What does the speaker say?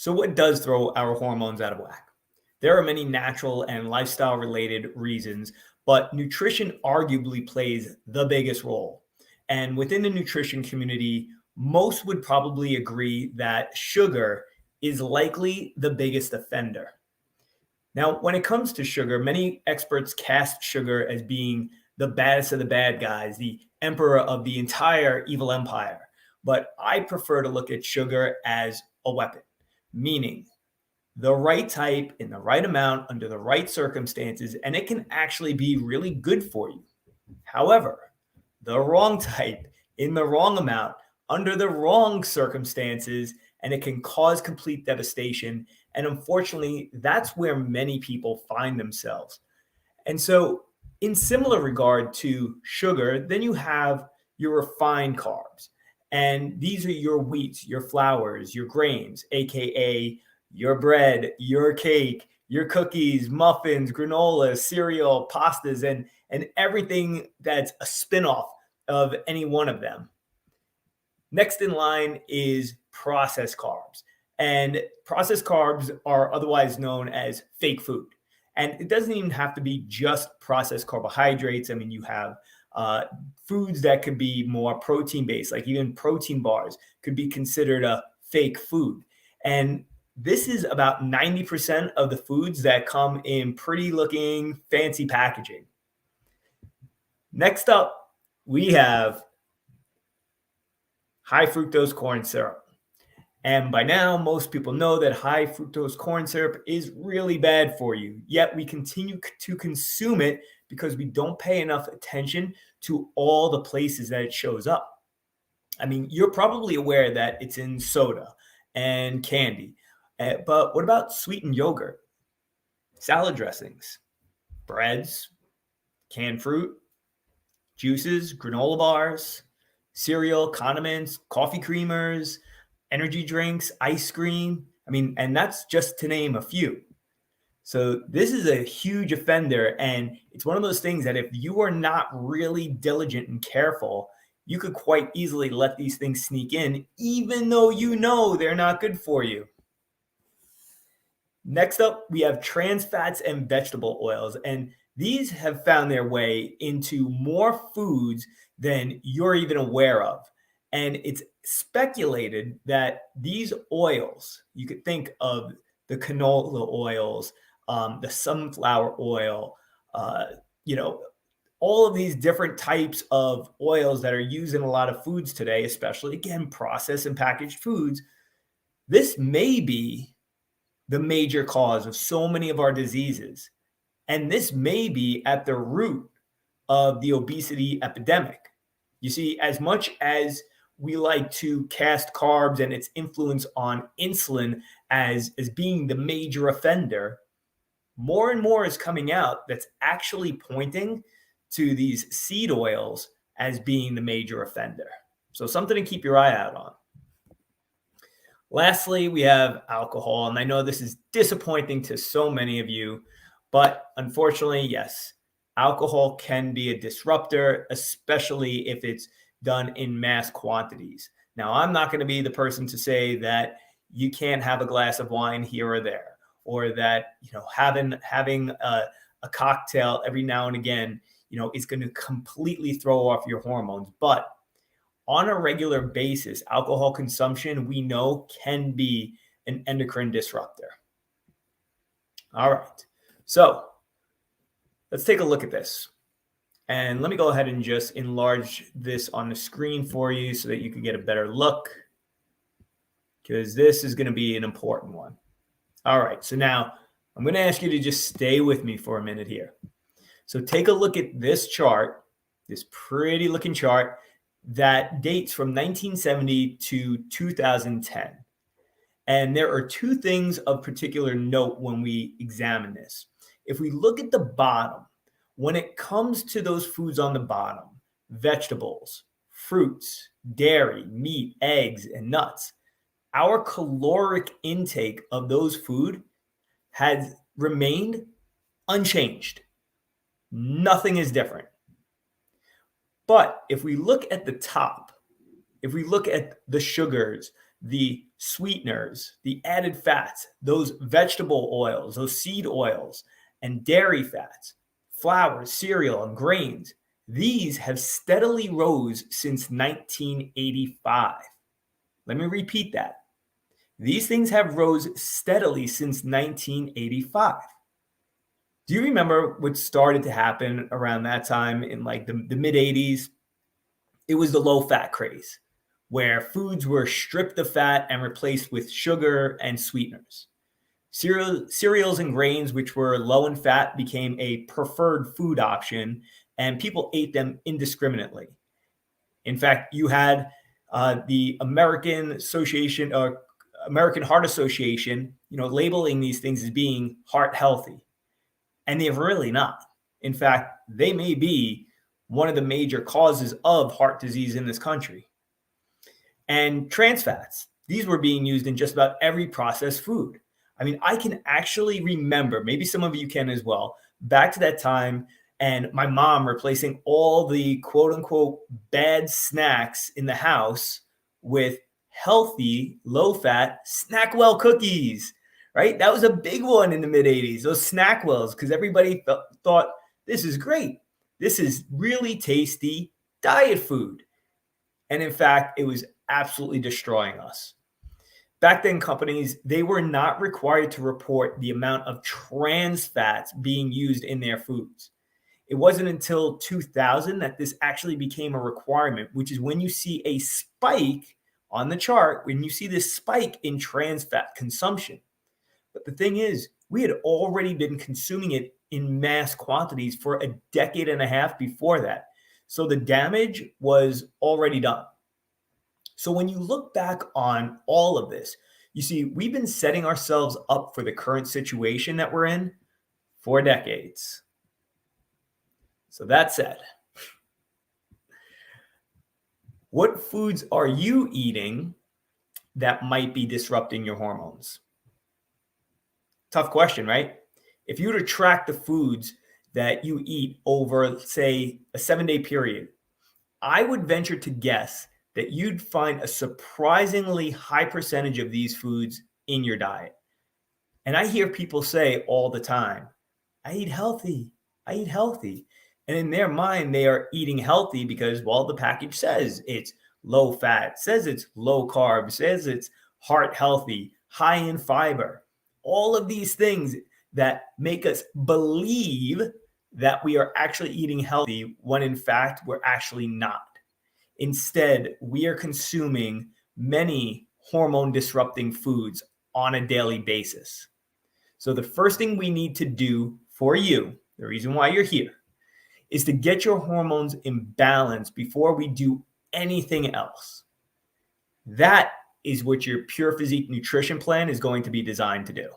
So, what does throw our hormones out of whack? There are many natural and lifestyle related reasons, but nutrition arguably plays the biggest role. And within the nutrition community, most would probably agree that sugar is likely the biggest offender. Now, when it comes to sugar, many experts cast sugar as being the baddest of the bad guys, the emperor of the entire evil empire. But I prefer to look at sugar as a weapon, meaning the right type in the right amount under the right circumstances, and it can actually be really good for you. However, the wrong type in the wrong amount under the wrong circumstances, and it can cause complete devastation. And unfortunately, that's where many people find themselves. And so, in similar regard to sugar, then you have your refined carbs. And these are your wheats, your flours, your grains, AKA your bread, your cake, your cookies, muffins, granola, cereal, pastas, and everything that's a spinoff of any one of them. Next in line is processed carbs. And processed carbs are otherwise known as fake food. And it doesn't even have to be just processed carbohydrates. I mean, you have foods that could be more protein based, like even protein bars could be considered a fake food. And this is about 90% of the foods that come in pretty looking fancy packaging. Next up, we have high fructose corn syrup. And by now, most people know that high fructose corn syrup is really bad for you. Yet we continue to consume it because we don't pay enough attention to all the places that it shows up. I mean, you're probably aware that it's in soda and candy. But what about sweetened yogurt, salad dressings, breads, canned fruit, juices, granola bars, cereal, condiments, coffee creamers, energy drinks, ice cream? I mean, and that's just to name a few. So this is a huge offender, and it's one of those things that if you are not really diligent and careful, you could quite easily let these things sneak in, even though you know they're not good for you. Next up, we have trans fats and vegetable oils, and these have found their way into more foods than you're even aware of. And it's speculated that these oils, you could think of the canola oils, the sunflower oil, you know, all of these different types of oils that are used in a lot of foods today, especially again, processed and packaged foods. This may be the major cause of so many of our diseases. And this may be at the root of the obesity epidemic. You see, as much as we like to cast carbs and its influence on insulin as being the major offender, more and more is coming out that's actually pointing to these seed oils as being the major offender. So something to keep your eye out on. Lastly, we have alcohol. And I know this is disappointing to so many of you, but unfortunately, yes, alcohol can be a disruptor, especially if it's done in mass quantities. Now, I'm not going to be the person to say that you can't have a glass of wine here or there, or that, you know, having a cocktail every now and again, you know, is going to completely throw off your hormones. But on a regular basis, alcohol consumption, we know, can be an endocrine disruptor. All right. So let's take a look at this. And let me go ahead and just enlarge this on the screen for you so that you can get a better look, because this is going to be an important one. All right. So now I'm going to ask you to just stay with me for a minute here. So take a look at this chart, this pretty looking chart that dates from 1970 to 2010. And there are two things of particular note when we examine this. If we look at the bottom, when it comes to those foods on the bottom, vegetables, fruits, dairy, meat, eggs, and nuts, our caloric intake of those food has remained unchanged. Nothing is different. But if we look at the top, if we look at the sugars, the sweeteners, the added fats, those vegetable oils, those seed oils, and dairy fats, flours, cereal, and grains, these have steadily rose since 1985. Let me repeat that. These things have rose steadily since 1985. Do you remember what started to happen around that time in like the mid 80s? It was the low fat craze, where foods were stripped of fat and replaced with sugar and sweeteners. Cereals and grains, which were low in fat, became a preferred food option, and people ate them indiscriminately. In fact, you had the American Heart Association, labeling these things as being heart healthy, and they're really not. In fact, they may be one of the major causes of heart disease in this country. And trans fats, these were being used in just about every processed food. I mean, I can actually remember, maybe some of you can as well, back to that time, and my mom replacing all the quote unquote bad snacks in the house with healthy, low fat Snackwell cookies, right? That was a big one in the mid 80s, those Snackwells, because everybody thought, this is great. This is really tasty diet food. And in fact, it was absolutely destroying us. Back then, companies, they were not required to report the amount of trans fats being used in their foods. It wasn't until 2000 that this actually became a requirement, which is when you see a spike on the chart, when you see this spike in trans fat consumption. But the thing is, we had already been consuming it in mass quantities for a decade and a half before that. So the damage was already done. So when you look back on all of this, you see, we've been setting ourselves up for the current situation that we're in for decades. So that said, what foods are you eating that might be disrupting your hormones? Tough question, right? If you were to track the foods that you eat over, say, a 7-day period, I would venture to guess that you'd find a surprisingly high percentage of these foods in your diet. And I hear people say all the time, I eat healthy. I eat healthy. And in their mind, they are eating healthy because, well, the package says it's low fat, says it's low carb, says it's heart healthy, high in fiber. All of these things that make us believe that we are actually eating healthy when in fact we're actually not. Instead, we are consuming many hormone disrupting foods on a daily basis. So the first thing we need to do for you, the reason why you're here, is to get your hormones in balance before we do anything else. That is what your Pure Physique nutrition plan is going to be designed to do.